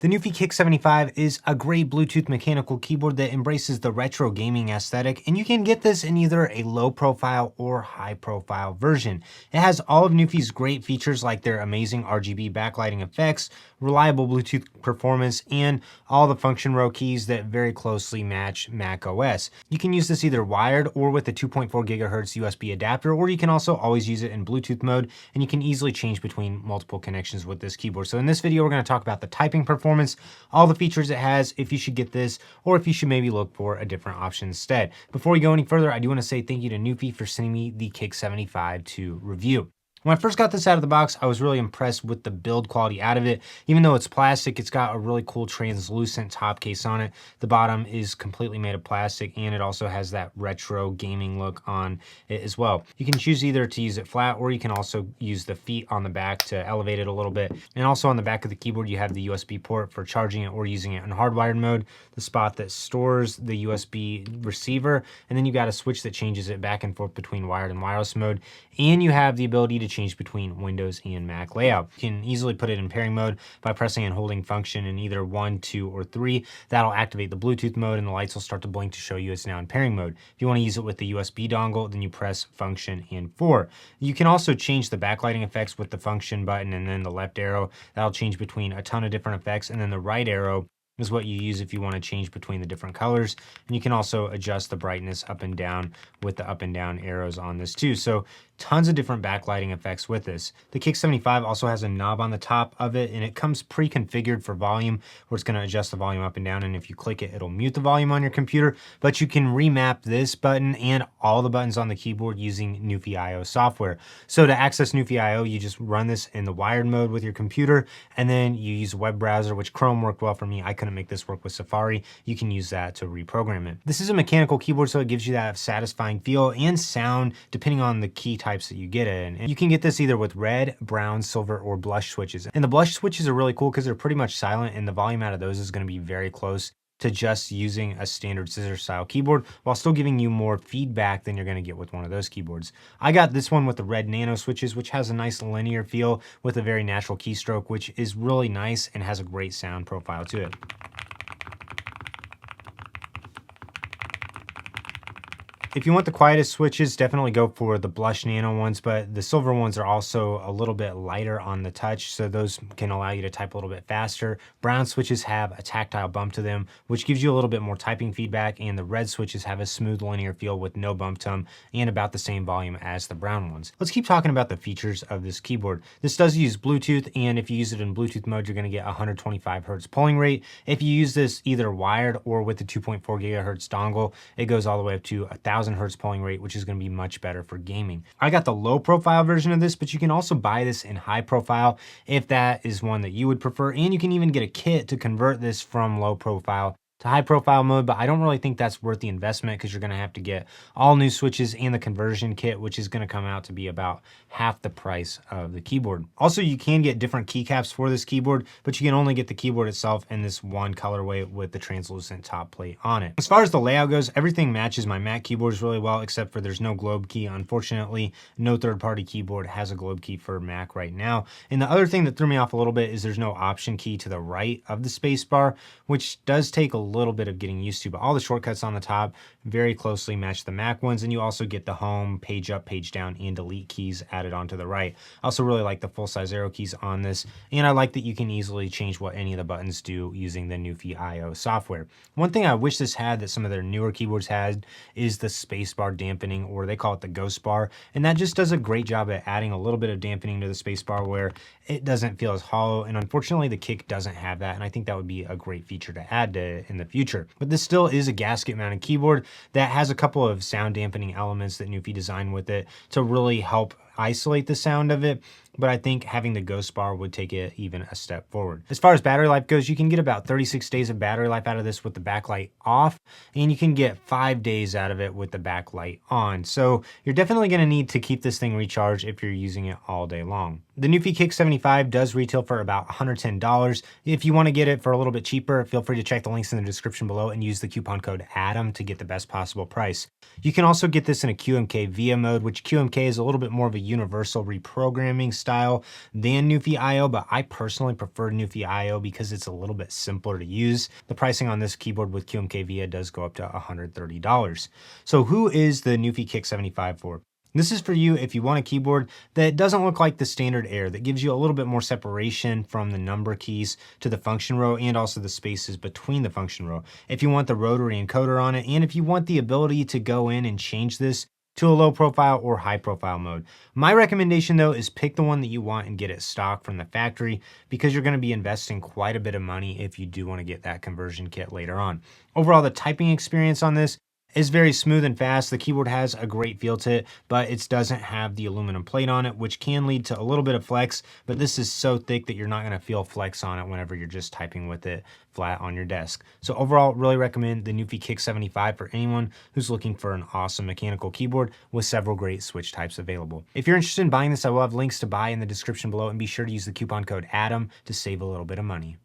The NuPhy Kick75 is a great Bluetooth mechanical keyboard that embraces the retro gaming aesthetic, and you can get this in either a low profile or high profile version. It has all of NuPhy's great features like their amazing RGB backlighting effects, reliable Bluetooth performance, and all the function row keys that very closely match Mac OS. You can use this either wired or with a 2.4 GHz USB adapter, or you can also always use it in Bluetooth mode, and you can easily change between multiple connections with this keyboard. So in this video, we're going to talk about the typing performance, all the features it has, if you should get this, or if you should maybe look for a different option instead. Before we go any further, I do want to say thank you to NuPhy for sending me the Kick75 to review. When I first got this out of the box, I was really impressed with the build quality out of it. Even though it's plastic, it's got a really cool translucent top case on it. The bottom is completely made of plastic, and it also has that retro gaming look on it as well. You can choose either to use it flat, or you can also use the feet on the back to elevate it a little bit. And also on the back of the keyboard, you have the USB port for charging it or using it in hardwired mode, the spot that stores the USB receiver, and then you got a switch that changes it back and forth between wired and wireless mode. And you have the ability to change between Windows and Mac layout. You can easily put it in pairing mode by pressing and holding function in either 1, 2, or 3. That'll activate the Bluetooth mode and the lights will start to blink to show you it's now in pairing mode. If you want to use it with the USB dongle, then you press function and 4. You can also change the backlighting effects with the function button and then the left arrow. That'll change between a ton of different effects, and then the right arrow is what you use if you want to change between the different colors. And you can also adjust the brightness up and down with the up and down arrows on this too. So tons of different backlighting effects with this. The Kick75 also has a knob on the top of it, and it comes pre-configured for volume, where it's going to adjust the volume up and down, and if you click it, it'll mute the volume on your computer. But you can remap this button and all the buttons on the keyboard using NuPhy IO software. So to access NuPhy IO, you just run this in the wired mode with your computer, and then you use a web browser, which Chrome worked well for me. I couldn't make this work with Safari. You can use that to reprogram it. This is a mechanical keyboard, so it gives you that satisfying feel and sound depending on the key types that you get it in. And you can get this either with red, brown, silver, or blush switches. And the blush switches are really cool because they're pretty much silent, and the volume out of those is going to be very close to just using a standard scissor style keyboard while still giving you more feedback than you're going to get with one of those keyboards. I got this one with the red nano switches, which has a nice linear feel with a very natural keystroke, which is really nice and has a great sound profile to it. If you want the quietest switches, definitely go for the blush nano ones, but the silver ones are also a little bit lighter on the touch, so those can allow you to type a little bit faster. Brown switches have a tactile bump to them, which gives you a little bit more typing feedback, and the red switches have a smooth linear feel with no bump to them and about the same volume as the brown ones. Let's keep talking about the features of this keyboard. This does use Bluetooth, and if you use it in Bluetooth mode, you're going to get 125 Hz polling rate. If you use this either wired or with the 2.4 GHz dongle, it goes all the way up to 1000 Hz polling rate, which is going to be much better for gaming. I got the low profile version of this, but you can also buy this in high profile if that is one that you would prefer. And you can even get a kit to convert this from low profile to high profile mode, but I don't really think that's worth the investment because you're going to have to get all new switches and the conversion kit, which is going to come out to be about half the price of the keyboard. Also, you can get different keycaps for this keyboard, but you can only get the keyboard itself in this one colorway with the translucent top plate on it. As far as the layout goes, everything matches my Mac keyboards really well, except for there's no globe key. Unfortunately, no third-party keyboard has a globe key for Mac right now. And the other thing that threw me off a little bit is there's no option key to the right of the space bar, which does take a little bit of getting used to, but all the shortcuts on the top very closely match the Mac ones, and you also get the home, page up, page down, and delete keys added onto the right. I also really like the full-size arrow keys on this, and I like that you can easily change what any of the buttons do using the NuPhy IO software. One thing I wish this had that some of their newer keyboards had is the spacebar dampening, or they call it the ghost bar, and that just does a great job at adding a little bit of dampening to the spacebar where it doesn't feel as hollow, and unfortunately the Kick doesn't have that, and I think that would be a great feature to add to it in the future. But this still is a gasket mounted keyboard that has a couple of sound dampening elements that NuPhy designed with it to really help isolate the sound of it, but I think having the ghost bar would take it even a step forward. As far as battery life goes, you can get about 36 days of battery life out of this with the backlight off, and you can get 5 days out of it with the backlight on. So you're definitely going to need to keep this thing recharged if you're using it all day long. The NuPhy Kick75 does retail for about $110. If you want to get it for a little bit cheaper, feel free to check the links in the description below and use the coupon code ADAM to get the best possible price. You can also get this in a QMK VIA mode, which QMK is a little bit more of a universal reprogramming style than NuPhy IO, but I personally prefer NuPhy IO because it's a little bit simpler to use. The pricing on this keyboard with QMK VIA does go up to $130. So who is the NuPhy Kick75 for? This is for you if you want a keyboard that doesn't look like the standard Air, that gives you a little bit more separation from the number keys to the function row and also the spaces between the function row. If you want the rotary encoder on it, and if you want the ability to go in and change this to a low profile or high profile mode. My recommendation though is pick the one that you want and get it stock from the factory, because you're going to be investing quite a bit of money if you do want to get that conversion kit later on. Overall, the typing experience on this is very smooth and fast. The keyboard has a great feel to it, but it doesn't have the aluminum plate on it, which can lead to a little bit of flex, but this is so thick that you're not going to feel flex on it whenever you're just typing with it flat on your desk. So overall, really recommend the NuPhy Kick75 for anyone who's looking for an awesome mechanical keyboard with several great switch types available. If you're interested in buying this, I will have links to buy in the description below, and be sure to use the coupon code ADAM to save a little bit of money.